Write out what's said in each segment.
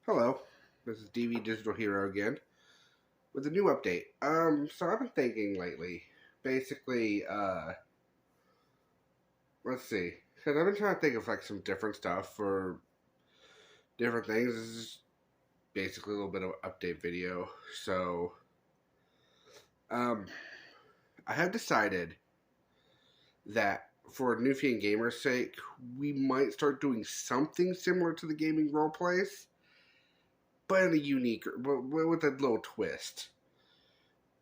Hello, this is DV Digital Hero again with a new update. So I've been thinking lately, basically, let's see, because I've been trying to think of like some different stuff for different things. This is basically a little bit of an update video. So, um, I have decided that for Newfie and Gamer's sake, we might start doing something similar to the gaming role plays, but in a unique, but with a little twist.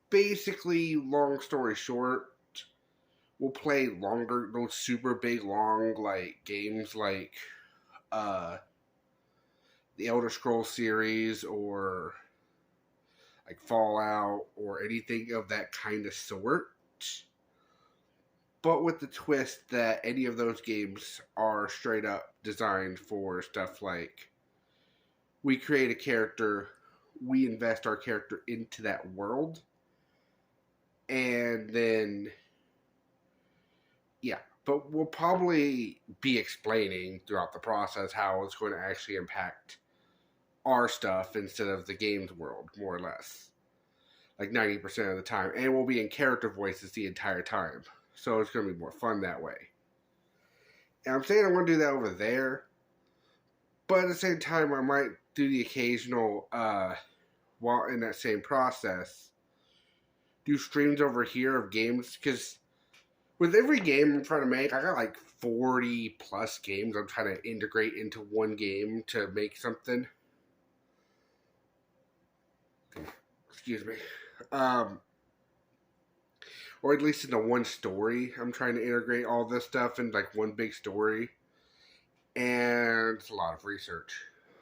Basically, long story short, we'll play longer, those super big, long, like, games like, the Elder Scrolls series, or, like, Fallout, or anything of that kind of sort. But with the twist that any of those games are straight up designed for stuff like, we create a character, we invest our character into that world, and then yeah, but we'll probably be explaining throughout the process how it's going to actually impact our stuff instead of the game's world, more or less. Like 90% of the time. And we'll be in character voices the entire time. So it's going to be more fun that way. And I'm saying I want to do that over there. But at the same time, I might do the occasional, while in that same process, do streams over here of games, because with every game I'm trying to make, I got like 40 plus games I'm trying to integrate into one game to make something. Excuse me. Or at least into one story. I'm trying to integrate all this stuff in like one big story. And it's a lot of research,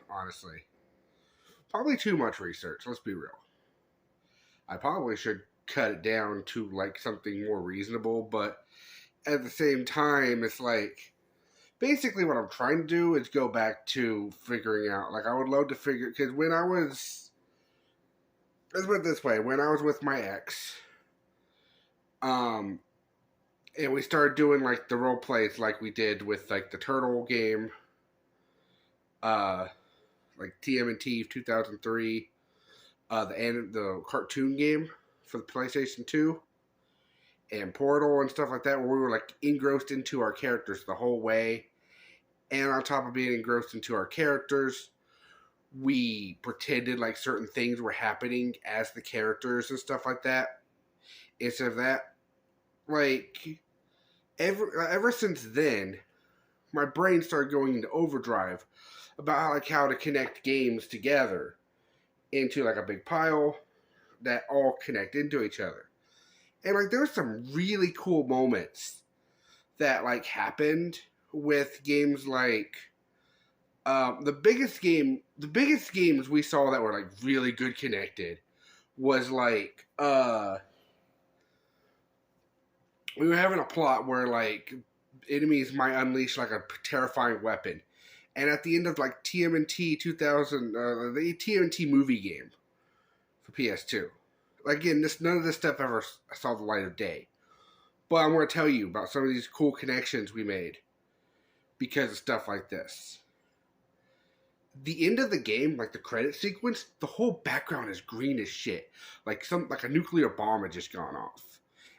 honestly. Probably too much research, let's be real. I probably should cut it down to like something more reasonable, but at the same time, it's like basically what I'm trying to do is go back to figuring out, like, I would love to figure, because when I was, let's put it this way, when I was with my ex, and we started doing like the role plays like we did with like the turtle game, like TMNT 2003, the cartoon game for the PlayStation 2, and Portal and stuff like that, where we were like engrossed into our characters the whole way. And on top of being engrossed into our characters, we pretended like certain things were happening as the characters and stuff like that. Instead of that, like, ever since then, my brain started going into overdrive about how to connect games together into like a big pile that all connect into each other. And like there's some really cool moments that like happened with games like the biggest games we saw that were like really good connected was like we were having a plot where like enemies might unleash like a terrifying weapon. And at the end of like TMNT 2000, the TMNT movie game for PS2. Again, none of this stuff ever saw the light of day. But I'm going to tell you about some of these cool connections we made because of stuff like this. The end of the game, like the credit sequence, the whole background is green as shit. Like a nuclear bomb had just gone off.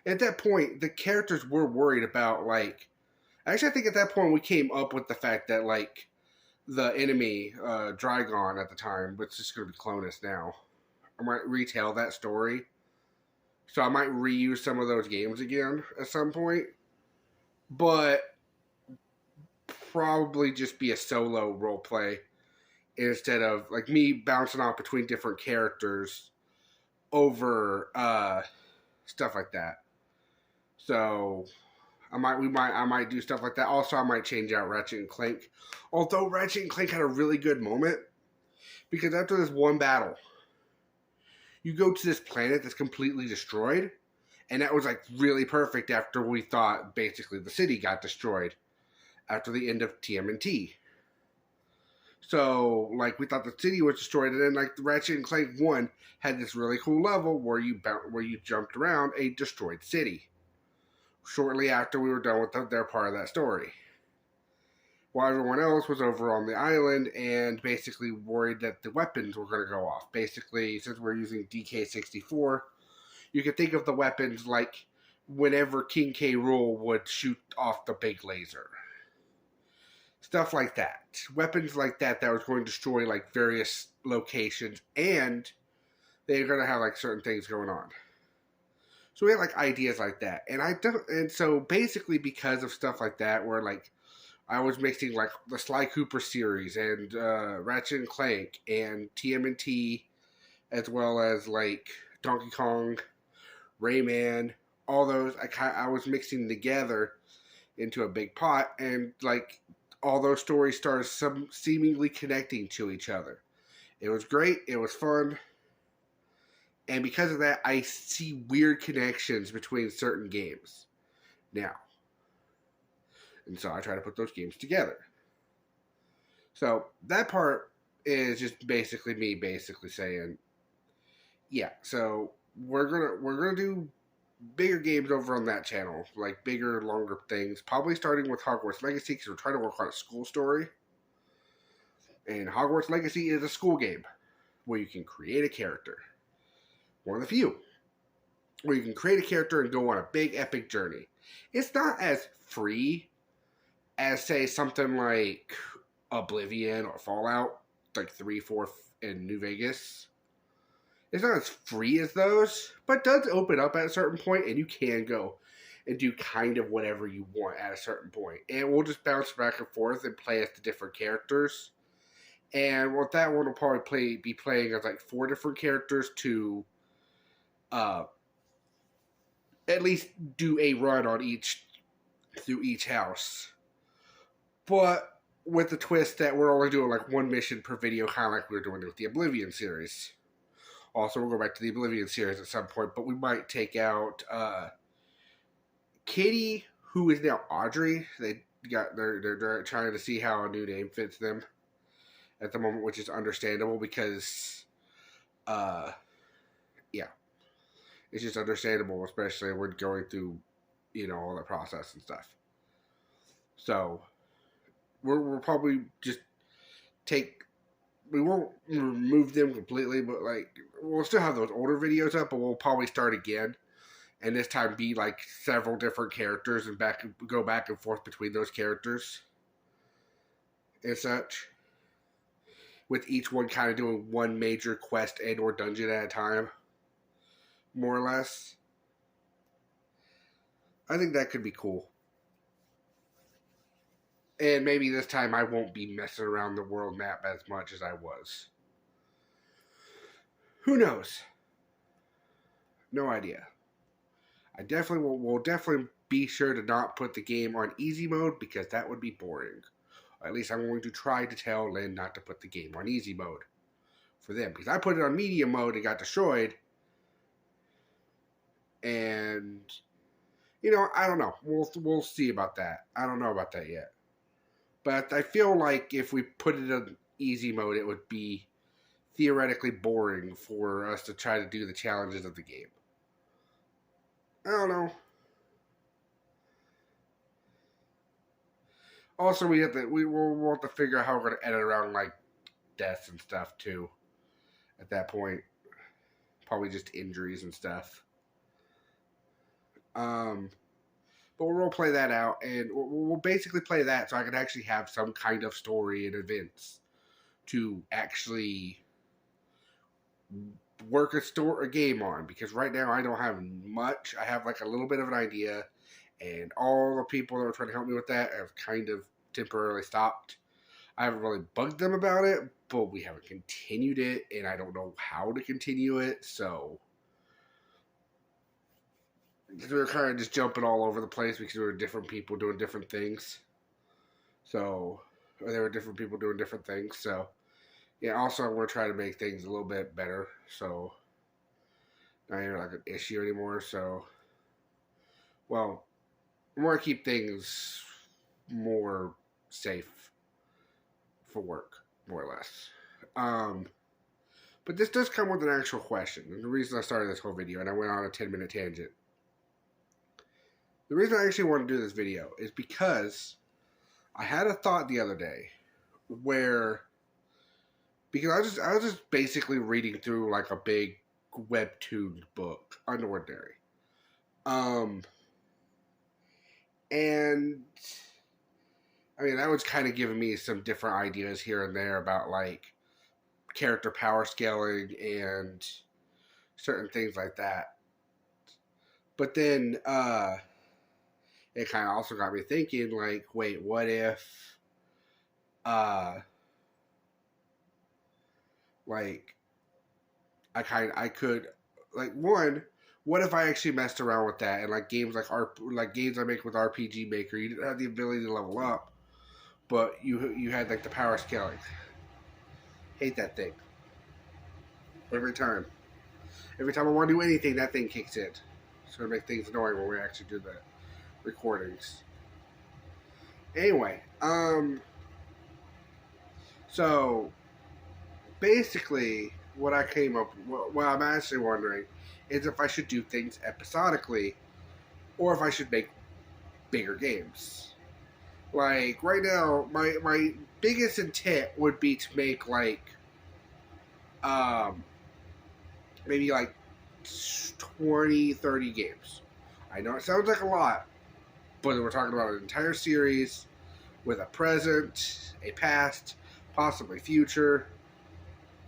And at that point, the characters were worried about like... Actually, I think at that point we came up with the fact that like the enemy, Drygon at the time, which is going to be Clonus now, I might retell that story. So I might reuse some of those games again at some point. But probably just be a solo roleplay instead of like me bouncing off between different characters over stuff like that. So I might do stuff like that. Also, I might change out Ratchet and Clank. Although Ratchet and Clank had a really good moment because after this one battle, you go to this planet that's completely destroyed, and that was like really perfect after we thought basically the city got destroyed after the end of TMNT. So like we thought the city was destroyed, and then like the Ratchet and Clank 1 had this really cool level where you jumped around a destroyed city. Shortly after we were done with their part of that story. while everyone else was over on the island and basically worried that the weapons were going to go off. Basically, since we're using DK64, you can think of the weapons like whenever King K. Rool would shoot off the big laser. Stuff like that. Weapons like that was going to destroy like various locations, and they're going to have like certain things going on. So we had like ideas like that. And so basically because of stuff like that, where like I was mixing like the Sly Cooper series and Ratchet and Clank and TMNT, as well as like Donkey Kong, Rayman, all those I was mixing together into a big pot, and like all those stories started seemingly connecting to each other. It was great. It was fun. And because of that, I see weird connections between certain games now. And so I try to put those games together. So that part is just basically me saying, yeah, so we're gonna do bigger games over on that channel, like bigger, longer things. Probably starting with Hogwarts Legacy, because we're trying to work on a school story. And Hogwarts Legacy is a school game where you can create a character. One of the few. Where you can create a character and go on a big epic journey. It's not as free as, say, something like Oblivion or Fallout, like 3, 4, and New Vegas. It's not as free as those, but it does open up at a certain point, and you can go and do kind of whatever you want at a certain point. And we'll just bounce back and forth and play as the different characters. And with that one, we'll probably be playing as like 4 different characters to at least do a run on through each house. But with the twist that we're only doing like 1 mission per video, kind of like we were doing with the Oblivion series. Also, we'll go back to the Oblivion series at some point, but we might take out Kitty, who is now Audrey. They're trying to see how a new name fits them at the moment, which is understandable because, yeah, it's just understandable, especially when going through, all the process and stuff. So we'll probably just we won't remove them completely, but like we'll still have those older videos up, but we'll probably start again, and this time be like several different characters and go back and forth between those characters and such, with each one kind of doing one major quest and or dungeon at a time, more or less. I think that could be cool. And maybe this time I won't be messing around the world map as much as I was. Who knows? No idea. I definitely will definitely be sure to not put the game on easy mode, because that would be boring. Or at least I'm going to try to tell Lynn not to put the game on easy mode for them, because I put it on medium mode and got destroyed. And I don't know. We'll see about that. I don't know about that yet. But I feel like if we put it on easy mode, it would be theoretically boring for us to try to do the challenges of the game. I don't know. Also, we'll have to figure out how we're going to edit around like deaths and stuff too. At that point, probably just injuries and stuff. But we'll play that out, and we'll basically play that so I can actually have some kind of story and events to actually work a game on. Because right now I don't have much. I have like a little bit of an idea, and all the people that were trying to help me with that have kind of temporarily stopped. I haven't really bugged them about it, but we haven't continued it, and I don't know how to continue it, so we were kind of just jumping all over the place because there were different people doing different things. So, there were different people doing different things. So, yeah, also I'm going to try to make things a little bit better. So, not even like an issue anymore. So, well, I want to keep things more safe for work, more or less. But this does come with an actual question. And the reason I started this whole video, and I went on a 10-minute tangent. The reason I actually want to do this video is because I had a thought the other day where, because I was just basically reading through like a big webtoon book, Unordinary. And I mean, that was kind of giving me some different ideas here and there about like character power scaling and certain things like that. But then it kind of also got me thinking, like, wait, what if like I could, like, one, what if I actually messed around with that and like games like games I make with RPG Maker, you didn't have the ability to level up, but you had like the power scaling. Hate that thing. Every time I want to do anything, that thing kicks in. So it makes things annoying when we actually do the recordings. Anyway, so basically what I came up, what I'm actually wondering is if I should do things episodically or if I should make bigger games. Like right now, my biggest intent would be to make like maybe like 20, 30 games. I know it sounds like a lot, but we're talking about an entire series with a present, a past, possibly future,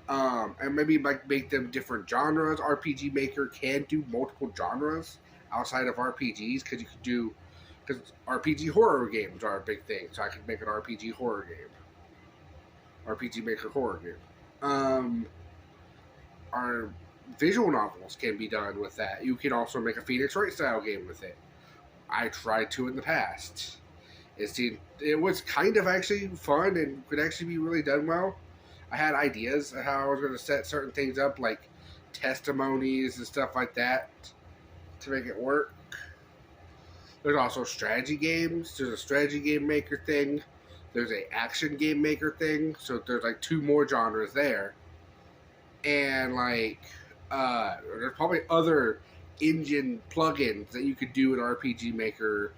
and maybe like make them different genres. RPG Maker can do multiple genres outside of RPGs because RPG horror games are a big thing. So I could make an RPG horror game, RPG Maker horror game. Our visual novels can be done with that. You can also make a Phoenix Wright style game with it. I tried to in the past. It was kind of actually fun and could actually be really done well. I had ideas of how I was going to set certain things up, like testimonies and stuff like that, to make it work. There's also strategy games. There's a strategy game maker thing. There's a action game maker thing. So there's like two more genres there. And like, there's probably other engine plugins that you could do in RPG Maker,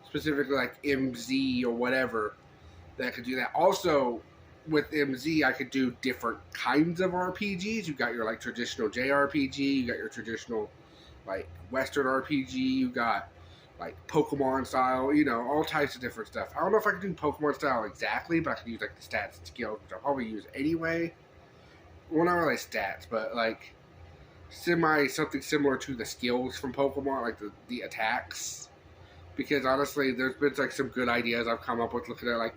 specifically like MZ or whatever, that could do that. Also, with MZ, I could do different kinds of RPGs. You got your like traditional JRPG, you got your traditional like Western RPG, you got like Pokemon style, all types of different stuff. I don't know if I could do Pokemon style exactly, but I could use like the stats and skills, which I'll probably use anyway. Well, not really stats, but like something similar to the skills from Pokemon, like the attacks. Because honestly, there's been like some good ideas I've come up with looking at like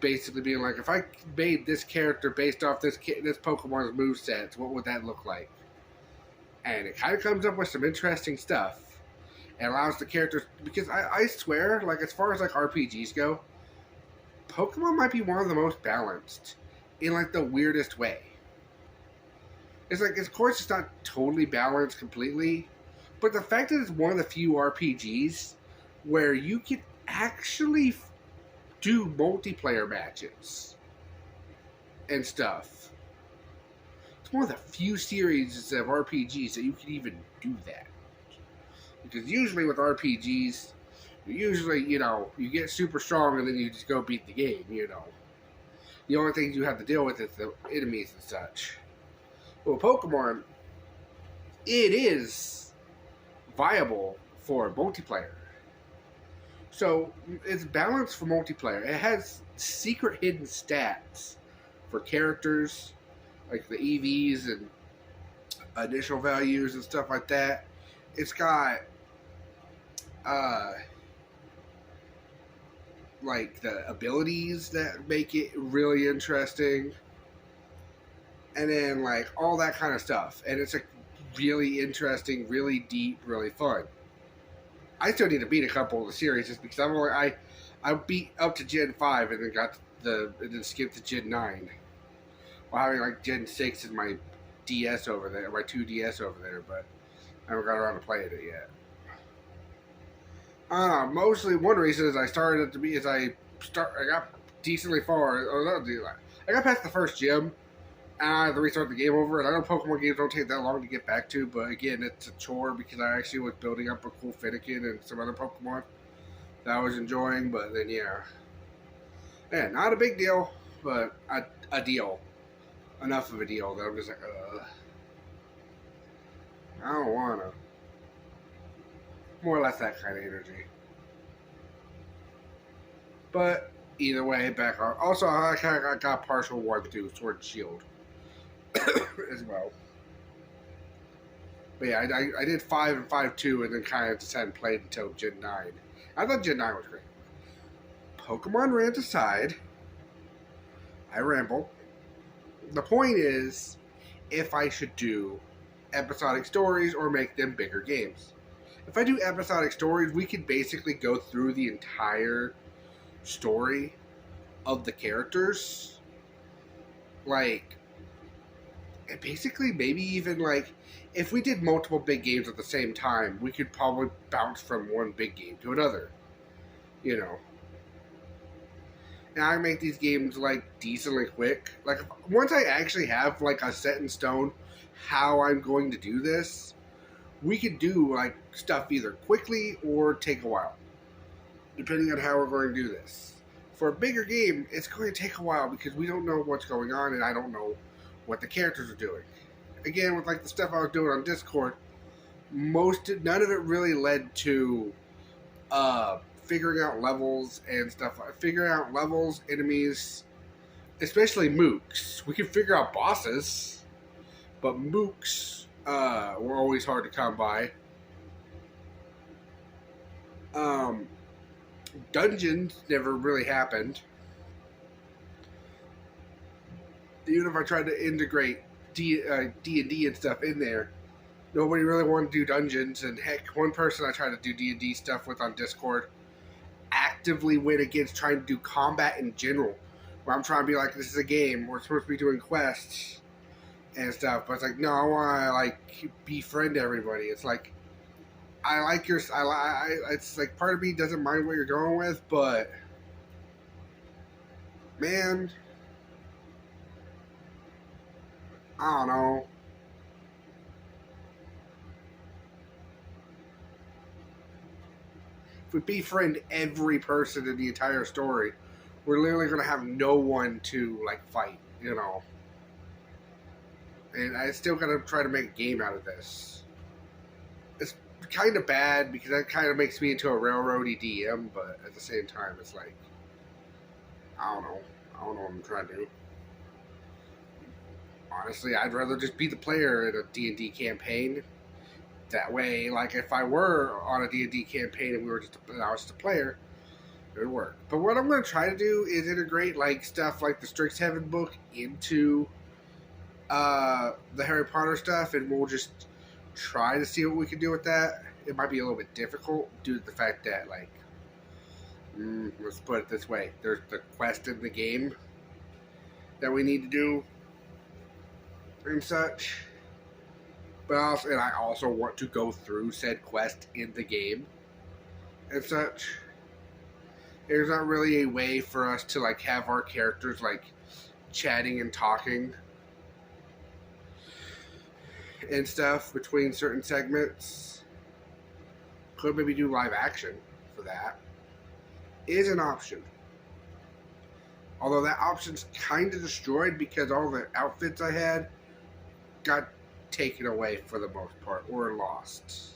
basically being like, if I made this character based off this Pokemon's movesets, what would that look like? And it kind of comes up with some interesting stuff. And allows the characters, because I swear, like as far as like RPGs go, Pokemon might be one of the most balanced in like the weirdest way. It's like, of course, it's not totally balanced completely, but the fact that it's one of the few RPGs where you can actually do multiplayer matches and stuff. It's one of the few series of RPGs that you can even do that. Because usually with RPGs, you get super strong and then you just go beat the game, The only things you have to deal with is the enemies and such. Well, Pokemon, it is viable for multiplayer. So, it's balanced for multiplayer. It has secret hidden stats for characters, like the EVs and additional values and stuff like that. It's got, like the abilities that make it really interesting. And then, like, all that kind of stuff. And it's, like, really interesting, really deep, really fun. I still need to beat a couple of the series just because I beat up to Gen 5 and then skipped to Gen 9. While having, like, Gen 6 in my DS over there, my 2DS over there, but I haven't got around to playing it yet. Mostly one reason is I got decently far, I got past the first gym, and I had to restart the game over, and I know Pokemon games don't take that long to get back to, but again, it's a chore because I actually was building up a cool Finnegan and some other Pokemon that I was enjoying, but then, yeah. Yeah, not a big deal, but a deal. Enough of a deal that I'm just like, I don't want to. More or less that kind of energy. But either way, back on. Also, I kind of got partial one through Sword and Shield as well. But yeah, I did 5 and 5-2, and then kind of just hadn't played until Gen 9. I thought Gen 9 was great. Pokemon rant aside, I ramble. The point is, if I should do episodic stories or make them bigger games. If I do episodic stories, we could basically go through the entire story of the characters. Like, and basically maybe even like, if we did multiple big games at the same time, we could probably bounce from one big game to another. You know. And I make these games like decently quick. Like, once I actually have like a set in stone how I'm going to do this, we could do like stuff either quickly or take a while, depending on how we're going to do this. For a bigger game, it's going to take a while because we don't know what's going on, and I don't know what the characters are doing. Again, with like the stuff I was doing on Discord, none of it really led to figuring out levels and stuff. Figuring out levels, enemies, especially mooks. We can figure out bosses, but mooks were always hard to come by. Dungeons never really happened. Even if I tried to integrate D&D and stuff in there, nobody really wanted to do dungeons. And heck, one person I tried to do D&D stuff with on Discord actively went against trying to do combat in general. Where I'm trying to be like, this is a game, we're supposed to be doing quests and stuff. But it's like, no, I want to like befriend everybody. It's like, I like your. It's like part of me doesn't mind what you're going with, but man, I don't know. If we befriend every person in the entire story, we're literally going to have no one to like fight, you know. And I still got to try to make a game out of this. It's kind of bad because that kind of makes me into a railroady DM, but at the same time, it's like, I don't know what I'm trying to do. Honestly, I'd rather just be the player in a D&D campaign. That way, like if I were on a D&D campaign and I was just a player, it would work. But what I'm going to try to do is integrate like stuff like the Strixhaven book into the Harry Potter stuff, and we'll just try to see what we can do with that. It might be a little bit difficult due to the fact that, like, let's put it this way: there's the quest in the game that we need to do and such. But I also want to go through said quest in the game and such. There's not really a way for us to like have our characters like chatting and talking and stuff between certain segments. Could maybe do live action for that. Is an option. Although that option's kind of destroyed because all the outfits I had got taken away for the most part or lost,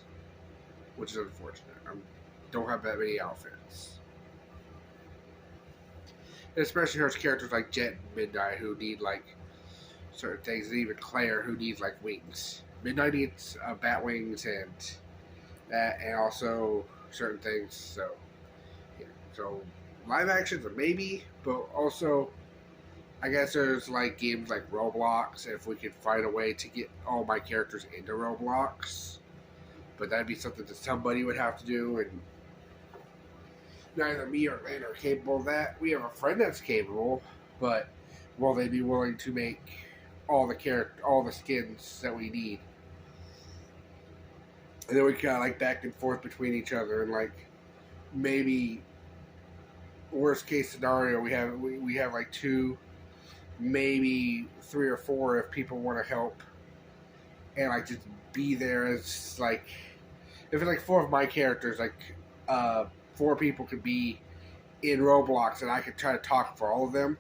which is unfortunate. I don't have that many outfits. And especially there's characters like Jet and Midnight who need like certain things, and even Claire who needs like wings. Midnight needs bat wings and that, and also certain things. So yeah, so live action's a maybe, but also I guess there's like games like Roblox, if we could find a way to get all my characters into Roblox. But that'd be something that somebody would have to do, and neither me or Lane are capable of that. We have a friend that's capable, but will they be willing to make all the skins that we need? And then we kind of like back and forth between each other, and like maybe worst case scenario, we have like 2, maybe 3 or 4 if people want to help, and like just be there as like, if it's like 4 of my characters, like 4 people could be in Roblox, and I could try to talk for all of them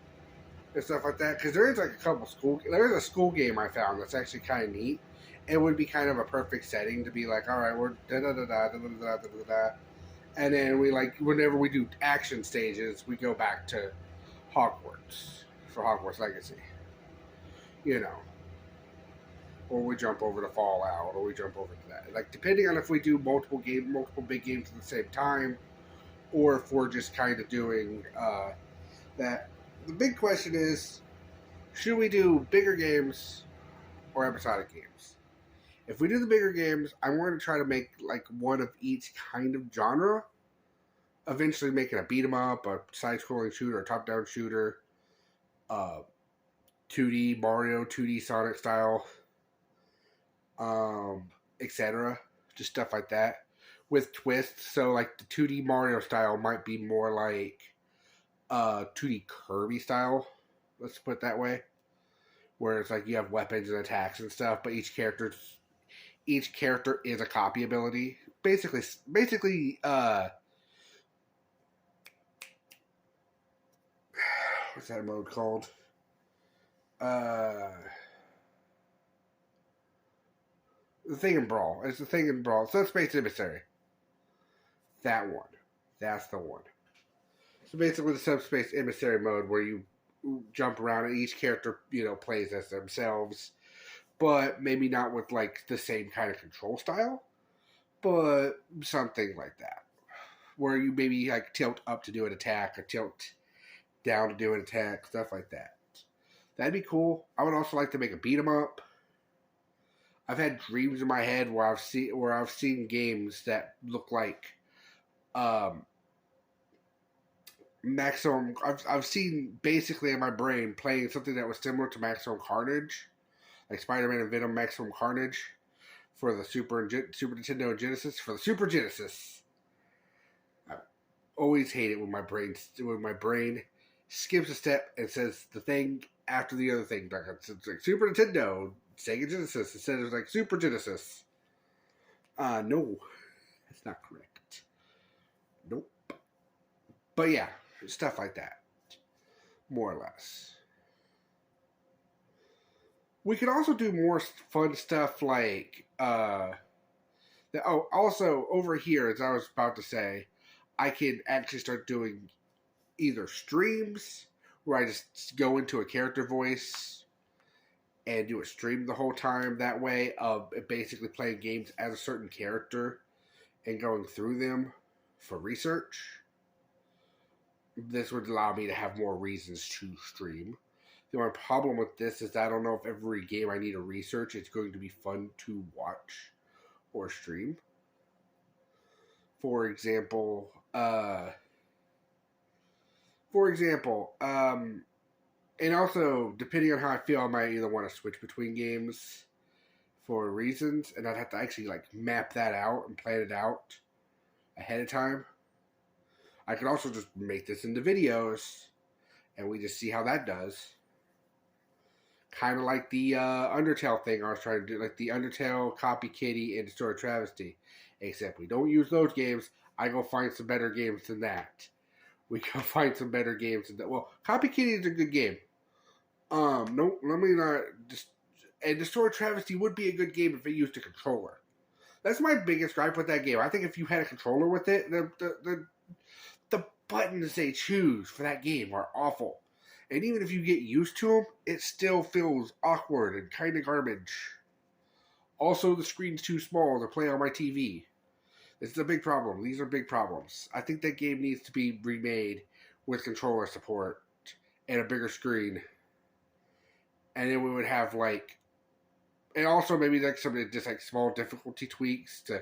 and stuff like that. Because there is like a couple there's a school game I found that's actually kind of neat. It would be kind of a perfect setting to be like, all right, we're da da da da da da da da da, and then we like whenever we do action stages, we go back to Hogwarts for Hogwarts Legacy, you know, or we jump over to Fallout, or we jump over to that. Like depending on if we do multiple big games at the same time, or if we're just kind of doing that. The big question is, should we do bigger games or episodic games? If we do the bigger games, I'm going to try to make like one of each kind of genre. Eventually making a beat 'em up, a side-scrolling shooter, a top-down shooter, 2D Mario, 2D Sonic style, etc. Just stuff like that with twists. So like the 2D Mario style might be more like 2D Kirby style. Let's put it that way. Where it's like you have weapons and attacks and stuff, but each character is a copy ability. Basically, what's that mode called? The Thing in Brawl. It's the Thing in Brawl. Subspace Emissary. That one. That's the one. So basically the Subspace Emissary mode where you jump around and each character, plays as themselves. But maybe not with like the same kind of control style. But something like that. Where you maybe like tilt up to do an attack or tilt down to do an attack, stuff like that. That'd be cool. I would also like to make a beat 'em up. I've had dreams in my head where I've seen games that look like Maximum. I've seen basically in my brain playing something that was similar to Maximum Carnage, like Spider-Man and Venom Maximum Carnage for the Super Nintendo and Genesis. For the Super Genesis, I always hate it when my brain skips a step and says the thing after the other thing. Like it's like Super Nintendo, Sega Genesis. Instead of like Super Genesis. No, that's not correct. Nope. But yeah, stuff like that, more or less. We could also do more fun stuff like also over here, as I was about to say, I can actually start doing either streams where I just go into a character voice and do a stream the whole time that way of basically playing games as a certain character and going through them for research. This would allow me to have more reasons to stream. The only problem with this is I don't know if every game I need to research it's going to be fun to watch or stream. For example, and also depending on how I feel, I might either want to switch between games for reasons, and I'd have to actually like map that out and plan it out ahead of time. I could also just make this into videos, and we just see how that does. Kind of like the Undertale thing I was trying to do, like the Undertale, Copy Kitty, and Destroy Travesty. Except we don't use those games. I go find some better games than that. We go find some better games than that. Well, Copy Kitty is a good game. No, let me not. And Destroy Travesty would be a good game if it used a controller. That's my biggest gripe with that game. I think if you had a controller with it, the buttons they choose for that game are awful. And even if you get used to them, it still feels awkward and kind of garbage. Also, the screen's too small to play on my TV. This is a big problem. These are big problems. I think that game needs to be remade with controller support and a bigger screen. And then we would have like... And also maybe like some just like small difficulty tweaks to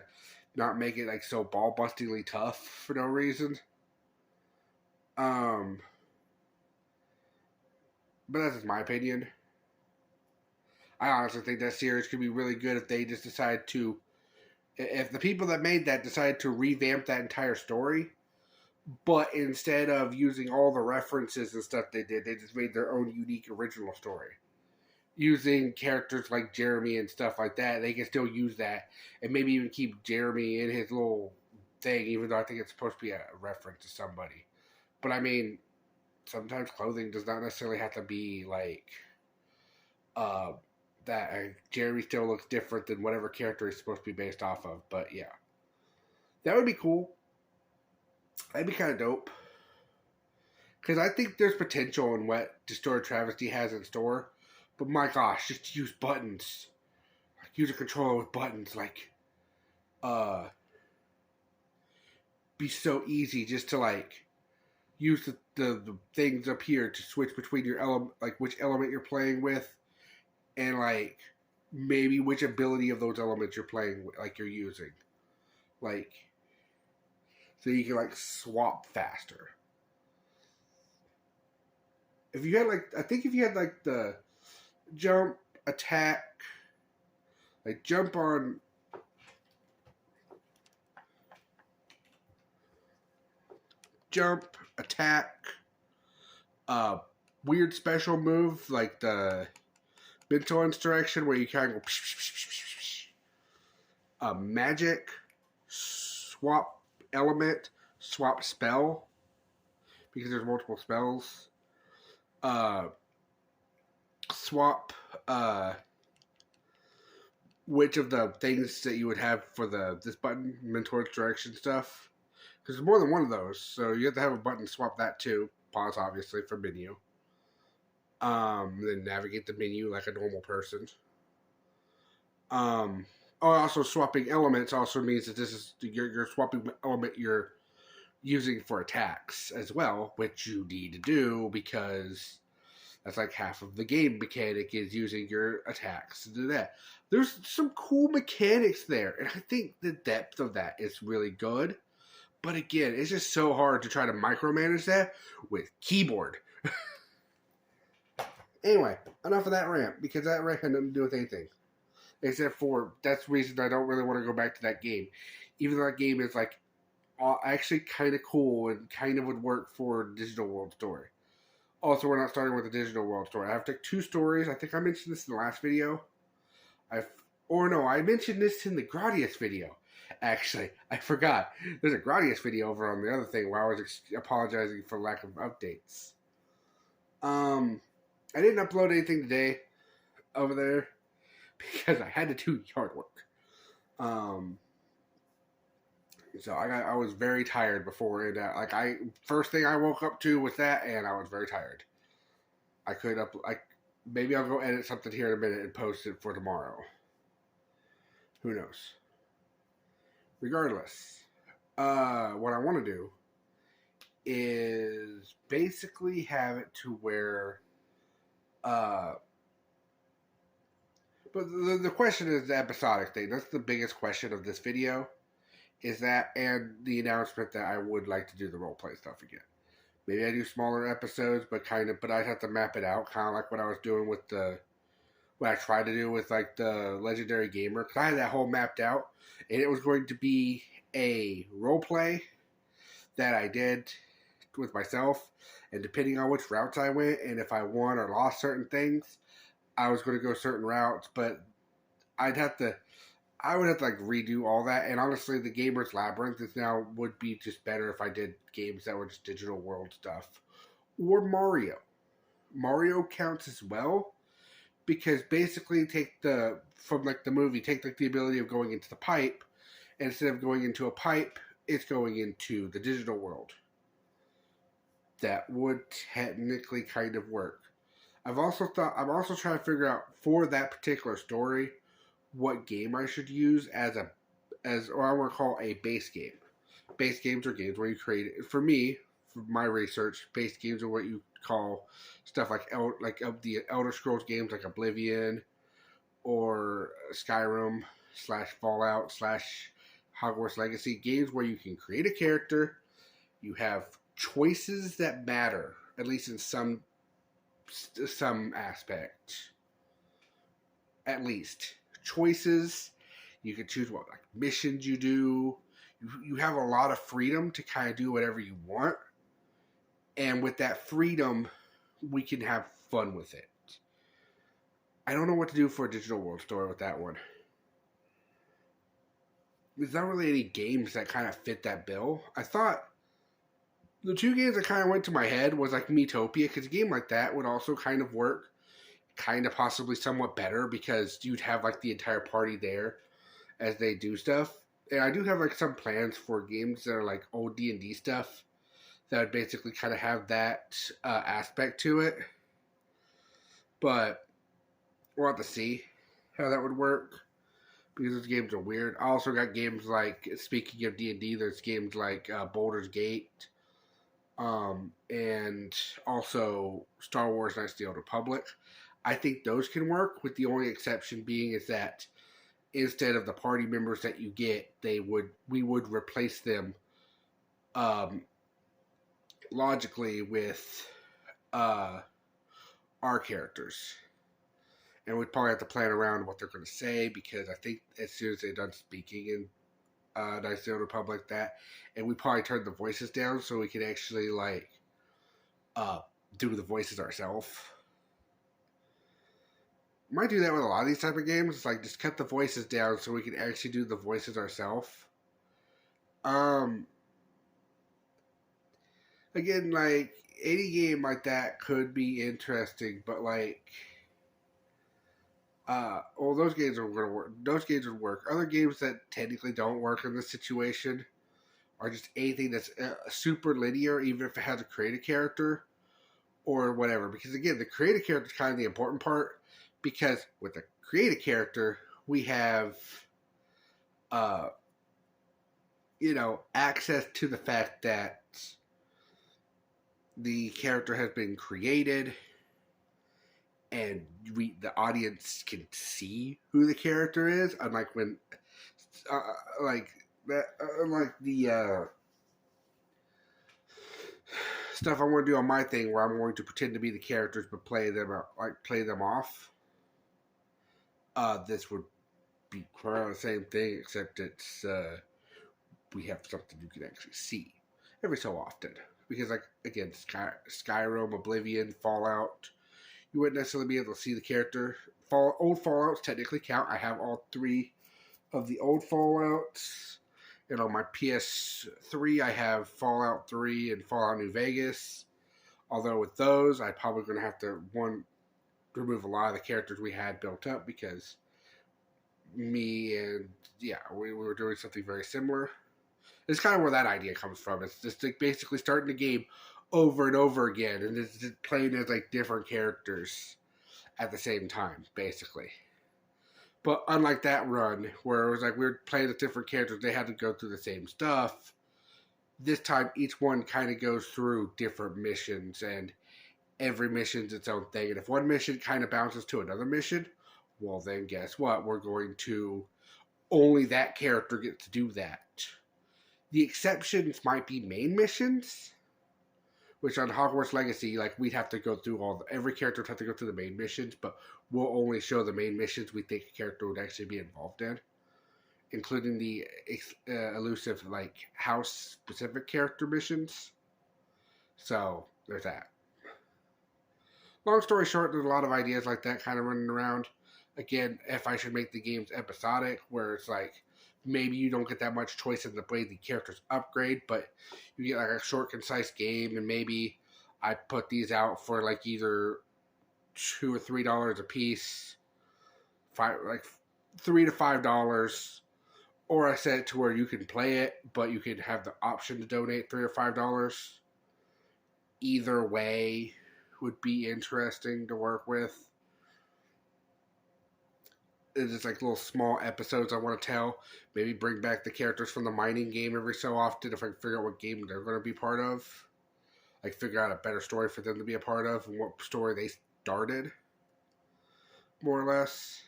not make it like so ball-bustingly tough for no reason. But that's just my opinion. I honestly think that series could be really good if they just decide to... If the people that made that decided to revamp that entire story, but instead of using all the references and stuff they did, they just made their own unique original story. Using characters like Jeremy and stuff like that, they can still use that. And maybe even keep Jeremy in his little thing, even though I think it's supposed to be a reference to somebody. But I mean, sometimes clothing does not necessarily have to be like uh, that. Jeremy still looks different than whatever character he's supposed to be based off of. But yeah, that would be cool. That'd be kind of dope. Because I think there's potential in what Distorted Travesty has in store. But my gosh, just use buttons. Like, use a controller with buttons. Like, be so easy just to, like, use the things up here to switch between your element, like, which element you're playing with. And, like, maybe which ability of those elements you're playing with, like, you're using. Like, so you can, like, swap faster. If you had, like, I think if you had, like, the jump, attack, like, jump on, jump, attack, weird special move, like the mental instruction where you kind of go, magic, swap element, swap spell, because there's multiple spells. Swap which of the things that you would have for this button, mentor direction stuff. Because there's more than one of those, so you have to have a button to swap that too. Pause, obviously, for menu. Then navigate the menu like a normal person. Also swapping elements also means that this is you're swapping the element you're using for attacks as well, which you need to do because that's like half of the game mechanic is using your attacks to do that. There's some cool mechanics there, and I think the depth of that is really good. But again, it's just so hard to try to micromanage that with keyboard. Anyway, enough of that rant, because that rant had nothing to do with anything. Except for, that's the reason I don't really want to go back to that game. Even though that game is like actually kind of cool and kind of would work for Digital World Story. Also, we're not starting with the Digital World Story. I have to take 2 stories. I think I mentioned this in the last video. I mentioned this in the Gradius video. Actually, I forgot. There's a Gradius video over on the other thing where I was apologizing for lack of updates. I didn't upload anything today over there because I had to do yard work. So I was very tired before, and first thing I woke up to was that, and I was very tired. Maybe I'll go edit something here in a minute and post it for tomorrow. Who knows? Regardless, what I want to do is basically have it to where, but the question is the episodic thing. That's the biggest question of this video. Is that, and the announcement that I would like to do the roleplay stuff again. Maybe I do smaller episodes, but I'd have to map it out, kind of like what I was doing with what I tried to do with like the Legendary Gamer. Because I had that whole mapped out, and it was going to be a roleplay that I did with myself, and depending on which routes I went, and if I won or lost certain things, I was going to go certain routes, but I would have to like redo all that. And honestly, the Gamer's Labyrinth would be just better if I did games that were just digital world stuff. Or Mario. Mario counts as well, because basically from the movie, take like the ability of going into the pipe, and instead of going into a pipe, it's going into the digital world. That would technically kind of work. I'm also trying to figure out for that particular story what game I should use as or I want to call a base game. Base games are games where you create it. For me, for my research, base games are what you call stuff like the Elder Scrolls games like Oblivion or Skyrim / Fallout / Hogwarts Legacy. Games where you can create a character, you have choices that matter, at least in some aspect. At least choices. You can choose what like missions you do. You have a lot of freedom to kind of do whatever you want, and with that freedom, we can have fun with it. I don't know what to do for a digital world story with that one. There's not really any games that kind of fit that bill. I thought The two games that kind of went to my head was like Metopia, because a game like that would also kind of work, kind of possibly somewhat better, because you'd have like the entire party there as they do stuff. And I do have like some plans for games that are like old D&D stuff that would basically kind of have that aspect to it. But we'll have to see how that would work, because those games are weird. I also got games like, speaking of D&D, there's games like Baldur's Gate, and also Star Wars Knights of the Old Republic. I think those can work, with the only exception being is that instead of the party members that you get, we would replace them logically with our characters. And we'd probably have to plan around what they're going to say, because I think as soon as they're done speaking in Knights of the Old Republic, and we probably turn the voices down so we can actually like do the voices ourselves. Might do that with a lot of these type of games. It's like just cut the voices down so we can actually do the voices ourselves. Again, like any game like that could be interesting, but like, well, those games are going to work. Those games would work. Other games that technically don't work in this situation are just anything that's super linear, even if it has a creative character or whatever. Because again, the creative character is kind of the important part. Because with a creative character, we have, access to the fact that the character has been created, and the audience can see who the character is. Unlike when, unlike the stuff I want to do on my thing, where I'm going to pretend to be the characters but play them off. This would be quite the same thing, except it's we have something you can actually see every so often. Because, like, again, Skyrim, Oblivion, Fallout, you wouldn't necessarily be able to see the character. Old Fallouts technically count. I have all 3 of the old Fallouts. And on my PS3, I have Fallout 3 and Fallout New Vegas. Although with those, I'm probably going to have to, remove a lot of the characters we had built up, because we were doing something very similar. It's kind of where that idea comes from. It's just like basically starting the game over and over again, and it's just playing as like different characters at the same time, basically. But unlike that run, where it was like we were playing as different characters, they had to go through the same stuff. This time, each one kind of goes through different missions, and every mission's its own thing. And if one mission kind of bounces to another mission, well, then guess what? We're going to, only that character gets to do that. The exceptions might be main missions, which on Hogwarts Legacy, like, we'd have to go through every character would have to go through the main missions, but we'll only show the main missions we think a character would actually be involved in, including the elusive, like, house-specific character missions. So, there's that. Long story short, there's a lot of ideas like that kind of running around. Again, if I should make the games episodic, where it's like, maybe you don't get that much choice in the way the characters upgrade, but you get like a short, concise game, and maybe I put these out for like either $2 or $3 a piece, $3 to $5, or I set it to where you can play it, but you can have the option to donate $3 or $5. Either way would be interesting to work with. It's just like little small episodes I want to tell. Maybe bring back the characters from the mining game every so often if I can figure out what game they're going to be part of. Like, figure out a better story for them to be a part of and what story they started, more or less.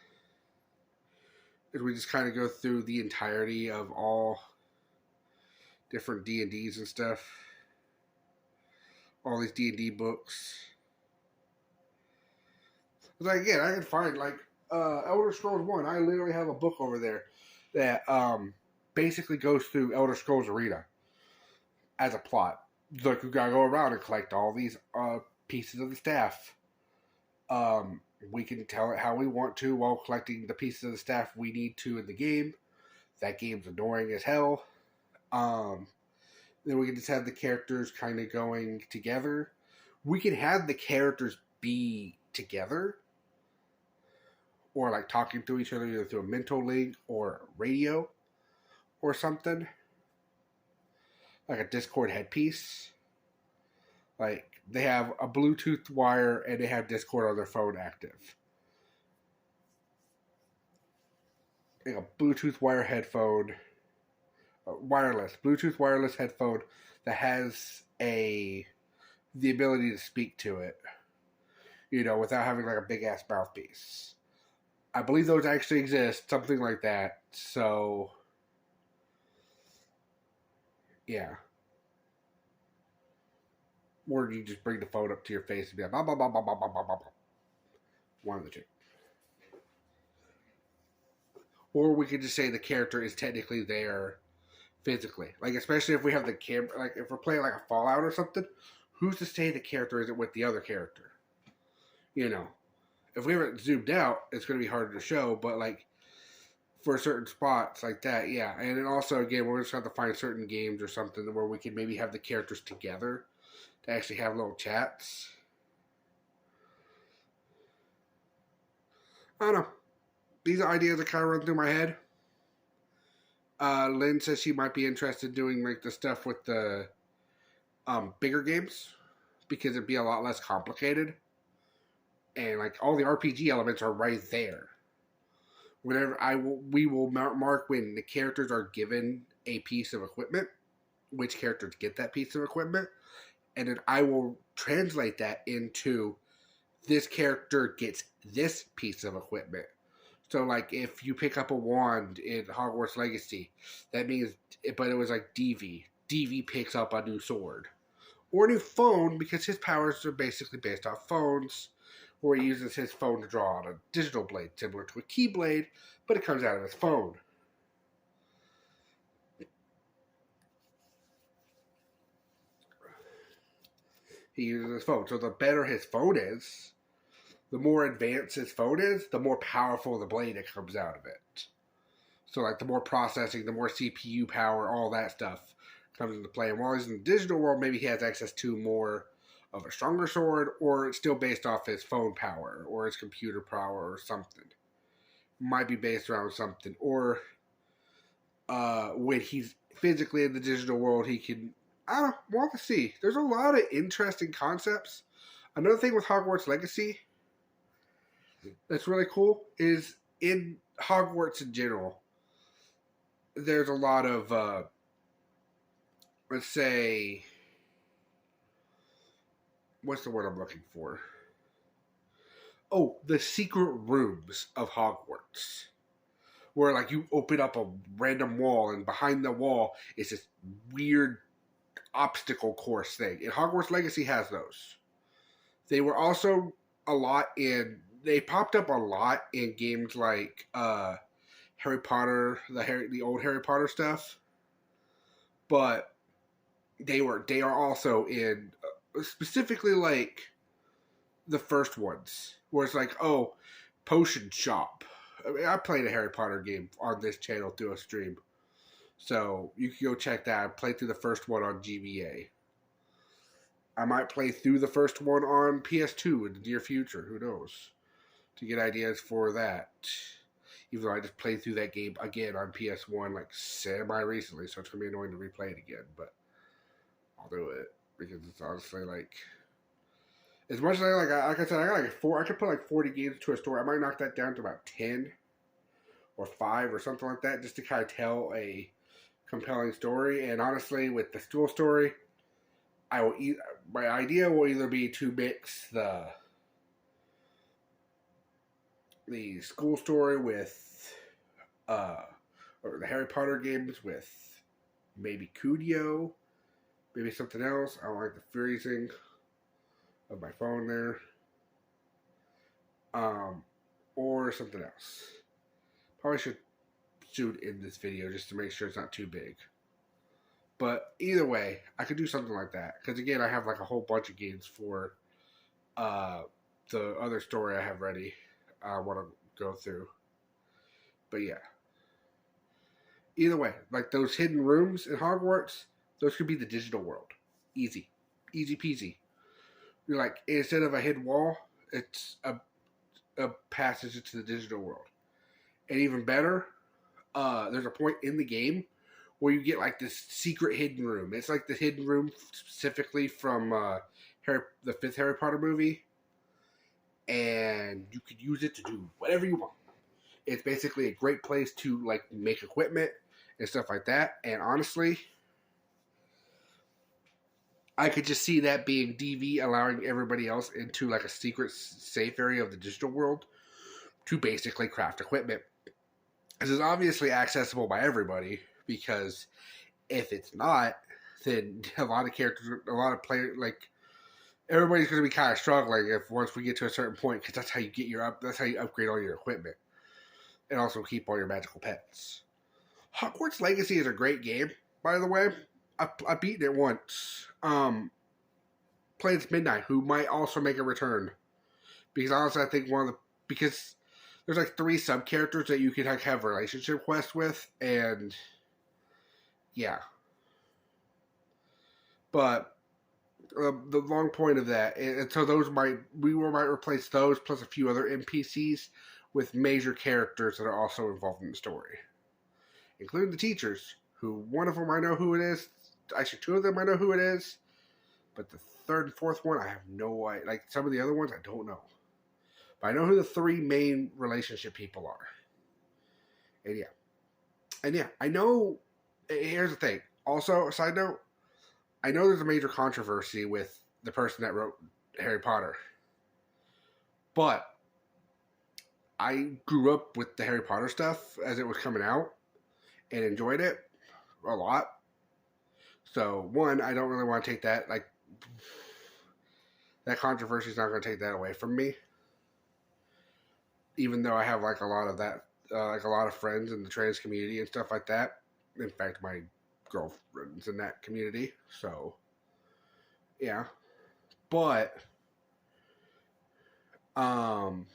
And we just kind of go through the entirety of all different D&Ds and stuff. All these D&D books. Like, again, I can find, like, Elder Scrolls 1. I literally have a book over there that basically goes through Elder Scrolls Arena as a plot. Like, we gotta go around and collect all these pieces of the staff. We can tell it how we want to while collecting the pieces of the staff we need to in the game. That game's annoying as hell. Then we can just have the characters kind of going together. We can have the characters be together, or like talking to each other either through a mental link or radio or something, like a Discord headpiece. Like they have a Bluetooth wire and they have Discord on their phone active. Like a Bluetooth wire headphone, Bluetooth wireless headphone that has the ability to speak to it, without having like a big ass mouthpiece. I believe those actually exist, something like that. So, yeah. Or you just bring the phone up to your face and be like, blah, blah, blah, blah, blah, blah, blah, blah. One of the two. Or we could just say the character is technically there physically. Like, especially if we have the camera, like, if we're playing like a Fallout or something, who's to say the character isn't with the other character? If we have it zoomed out, it's going to be harder to show, but like, for certain spots like that, yeah. And then also, again, we're just going to have to find certain games or something where we can maybe have the characters together to actually have little chats. I don't know. These ideas that kind of run through my head. Lynn says she might be interested in doing like the stuff with the bigger games because it'd be a lot less complicated. And like all the RPG elements are right there. We will mark when the characters are given a piece of equipment, which characters get that piece of equipment, and then I will translate that into this character gets this piece of equipment. So like if you pick up a wand in Hogwarts Legacy, that means, but it was like DV. DV picks up a new sword. Or a new phone, because his powers are basically based off phones, where he uses his phone to draw on a digital blade, similar to a keyblade, but it comes out of his phone. He uses his phone. So the better his phone is, the more advanced his phone is, the more powerful the blade that comes out of it. So like the more processing, the more CPU power, all that stuff comes into play. And while he's in the digital world, maybe he has access to more of a stronger sword, or it's still based off his phone power or his computer power or something. Might be based around something. Or when he's physically in the digital world, he can, I don't know, we'll have to see. There's a lot of interesting concepts. Another thing with Hogwarts Legacy that's really cool is in Hogwarts in general, there's a lot of, let's say, what's the word I'm looking for? Oh, the secret rooms of Hogwarts. Where, like, you open up a random wall, and behind the wall is this weird obstacle course thing. And Hogwarts Legacy has those. They were also they popped up a lot in games like Harry Potter, the old Harry Potter stuff. But they are also in specifically like the first ones, where it's like, oh, potion shop. I mean, I played a Harry Potter game on this channel through a stream, so you can go check that. I played through the first one on GBA. I might play through the first one on PS2 in the near future. Who knows? To get ideas for that. Even though I just played through that game again on PS1 like semi-recently, so it's going to be annoying to replay it again, but I'll do it. Because it's honestly like, as much as like I said, I got like I could put like 40 games to a story. I might knock that down to about 10 or 5 or something like that, just to kind of tell a compelling story. And honestly, with the school story, my idea will either be to mix the school story with or the Harry Potter games with maybe Kudio, maybe something else. I don't like the freezing of my phone there. Or something else. Probably should shoot in this video just to make sure it's not too big. But either way, I could do something like that. Because again, I have like a whole bunch of games for the other story I have ready. I want to go through. But yeah. Either way, like those hidden rooms in Hogwarts, those could be the digital world. Easy. Easy peasy. You're like, instead of a hidden wall, it's a passage into the digital world. And even better, there's a point in the game where you get like this secret hidden room. It's like the hidden room specifically from the fifth Harry Potter movie. And you could use it to do whatever you want. It's basically a great place to like make equipment and stuff like that. And honestly, I could just see that being DV allowing everybody else into like a secret safe area of the digital world to basically craft equipment. This is obviously accessible by everybody, because if it's not, then a lot of characters, a lot of players, like everybody's going to be kind of struggling if once we get to a certain point, because that's how you get that's how you upgrade all your equipment and also keep all your magical pets. Hogwarts Legacy is a great game, by the way. I beaten it once. Played Midnight, who might also make a return, because honestly, I think because there's like 3 sub characters that you can like have relationship quests with, and yeah. But the long point of that, and so we might replace those plus a few other NPCs with major characters that are also involved in the story, including the teachers. Who one of them I know who it is. Actually, 2 of them I know who it is, but the 3rd and 4th one I have no idea. Like some of the other ones I don't know. But I know who the 3 main relationship people are. And yeah, I know. Here's the thing. Also, a side note, I know there's a major controversy with the person that wrote Harry Potter. But I grew up with the Harry Potter stuff as it was coming out and enjoyed it a lot. So, one, I don't really want to take that, like, that controversy is not going to take that away from me. Even though I have, like, a lot of that, like, a lot of friends in the trans community and stuff like that. In fact, my girlfriend's in that community, so, yeah. But, the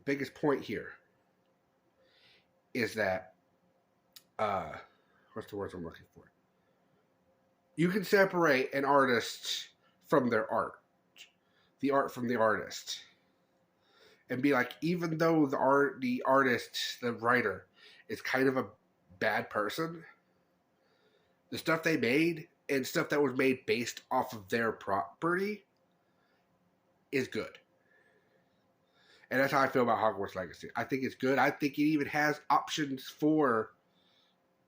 biggest point here is that, what's the words I'm looking for? You can separate an artist from their art. The art from the artist. And be like, even though the artist, the writer, is kind of a bad person, the stuff they made and stuff that was made based off of their property is good. And that's how I feel about Hogwarts Legacy. I think it's good. I think it even has options for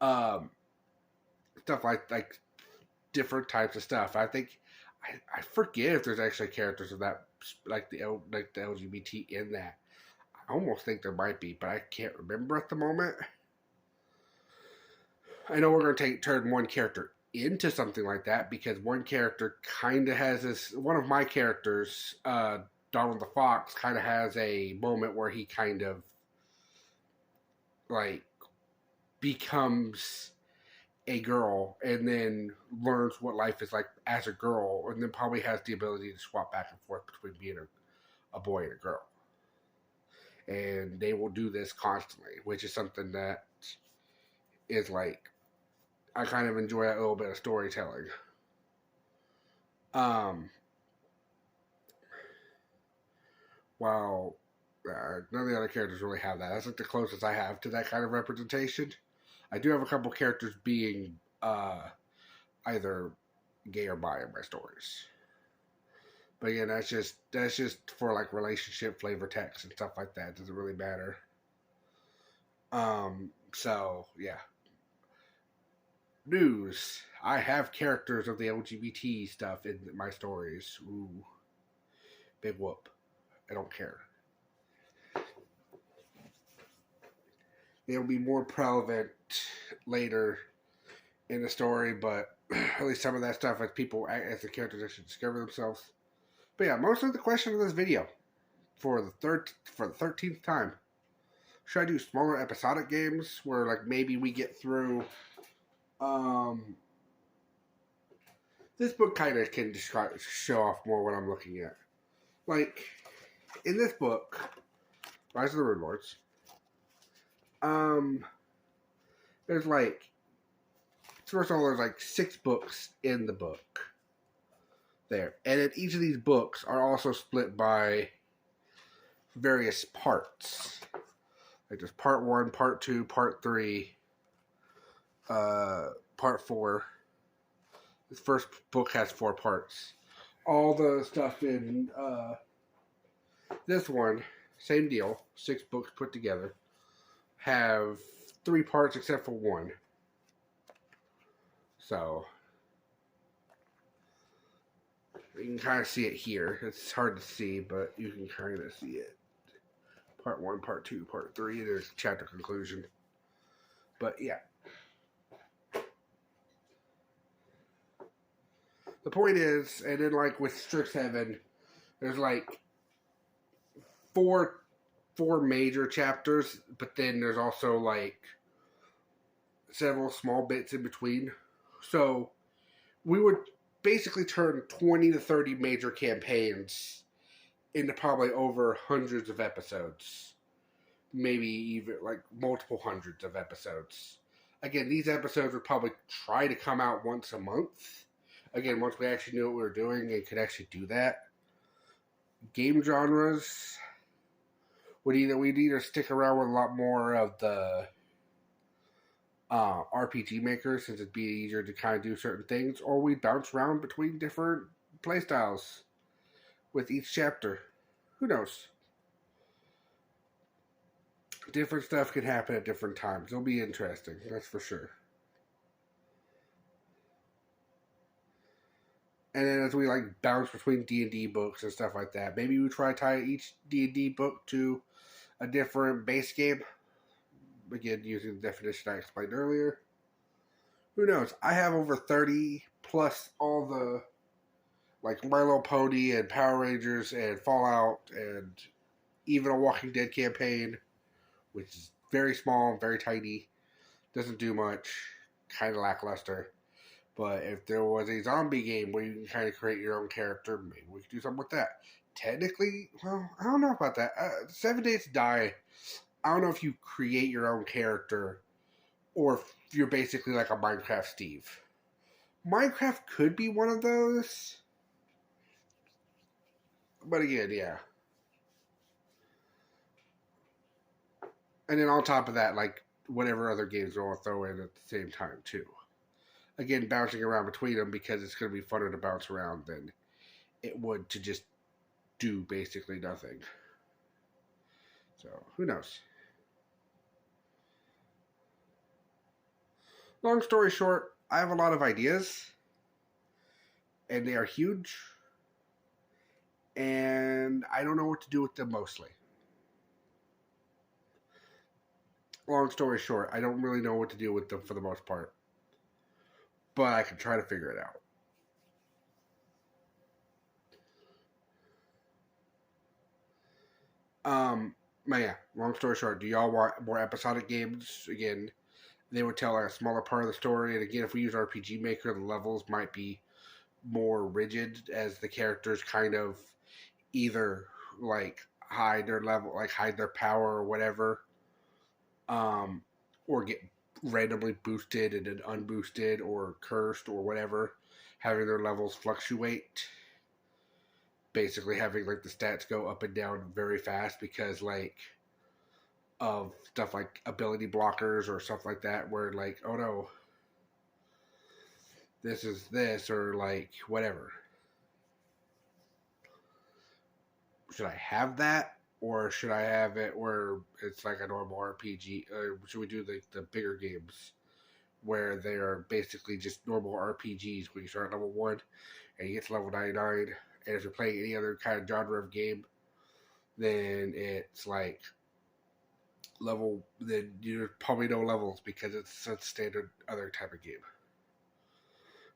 stuff like different types of stuff. I think I forget if there's actually characters of that, like the LGBT in that. I almost think there might be, but I can't remember at the moment. I know we're going to turn one character into something like that, because one character kind of has this. One of my characters, Donald the Fox, kind of has a moment where he kind of like becomes a girl and then learns what life is like as a girl, and then probably has the ability to swap back and forth between being a boy and a girl. And they will do this constantly, which is something that is like, I kind of enjoy that little bit of storytelling. While none of the other characters really have that. That's like the closest I have to that kind of representation. I do have a couple characters being either gay or bi in my stories. But again, that's just for like relationship flavor text and stuff like that. It doesn't really matter. So yeah. News. I have characters of the LGBT stuff in my stories. Ooh. Big whoop. I don't care. They'll be more prevalent later in the story, but at least some of that stuff as the characters actually discover themselves. But yeah, mostly the question of this video for the 13th time. Should I do smaller episodic games where like maybe we get through this book kind of can show off more what I'm looking at. Like in this book, Rise of the Rune Lords, there's like first of all, there's like 6 books in the book there. And then each of these books are also split by various parts. Like there's part 1, part 2, part 3, part 4. This first book has 4 parts. All the stuff in this one, same deal, 6 books put together, have 3 parts except for 1. So you can kind of see it here. It's hard to see, but you can kind of see it. Part 1, part 2, part 3, there's chapter conclusion. But yeah. The point is, and then like with Strixhaven, there's like four major chapters, but then there's also like several small bits in between. So we would basically turn 20 to 30 major campaigns into probably over hundreds of episodes. Maybe even like multiple hundreds of episodes. Again, these episodes would probably try to come out once a month. Again, once we actually knew what we were doing and could actually do that. Game genres we'd either stick around with a lot more of the RPG makers, since it'd be easier to kind of do certain things, or we'd bounce around between different playstyles with each chapter. Who knows? Different stuff can happen at different times. It'll be interesting, that's for sure. And then as we like bounce between D&D books and stuff like that, maybe we try to tie each D&D book to a different base game. Again, using the definition I explained earlier. Who knows? I have over 30 plus all the like My Little Pony and Power Rangers and Fallout and even a Walking Dead campaign, which is very small, very tiny, doesn't do much, kind of lackluster. But if there was a zombie game where you can kind of create your own character, maybe we could do something with that. Technically, well, I don't know about that. 7 Days to Die, I don't know if you create your own character or if you're basically like a Minecraft Steve. Minecraft could be one of those. But again, yeah. And then on top of that, like whatever other games we'll throw in at the same time too. Again, bouncing around between them because it's going to be funner to bounce around than it would to just do basically nothing. So, who knows? Long story short, I have a lot of ideas. And they are huge. And I don't know what to do with them mostly. Long story short, I don't really know what to do with them for the most part. But I can try to figure it out. But yeah, long story short, do y'all want more episodic games? Again, they would tell like a smaller part of the story. And again, if we use RPG Maker, the levels might be more rigid as the characters kind of either like hide their level, like hide their power or whatever, or get randomly boosted and then unboosted or cursed or whatever, having their levels fluctuate. Basically having like the stats go up and down very fast because like of stuff like ability blockers or stuff like that where like, oh no, this is this or like whatever. Should I have that? Or should I have it where it's like a normal RPG? Or should we do the bigger games where they are basically just normal RPGs when you start at level 1 and you get to level 99? And if you're playing any other kind of genre of game, then it's like level, then you probably no levels because it's a standard other type of game.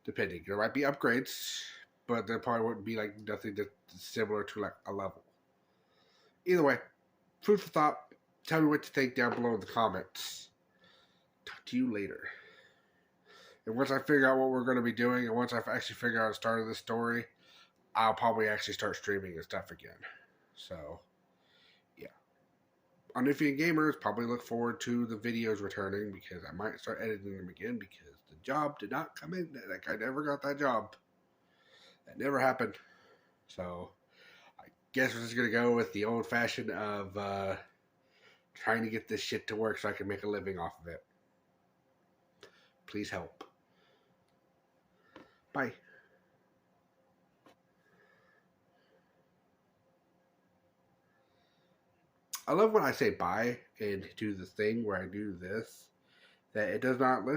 Depending. There might be upgrades, but there probably wouldn't be like nothing that's similar to like a level. Either way, food for thought. Tell me what you think down below in the comments. Talk to you later. And once I figure out what we're going to be doing, and once I actually figure out the start of this story, I'll probably actually start streaming and stuff again. So, yeah. On Iffy and Gamers, probably look forward to the videos returning because I might start editing them again because the job did not come in. Like, I never got that job. That never happened. So, I guess we're just going to go with the old fashioned of trying to get this shit to work so I can make a living off of it. Please help. Bye. I love when I say bye and do the thing where I do this, that it does not listen.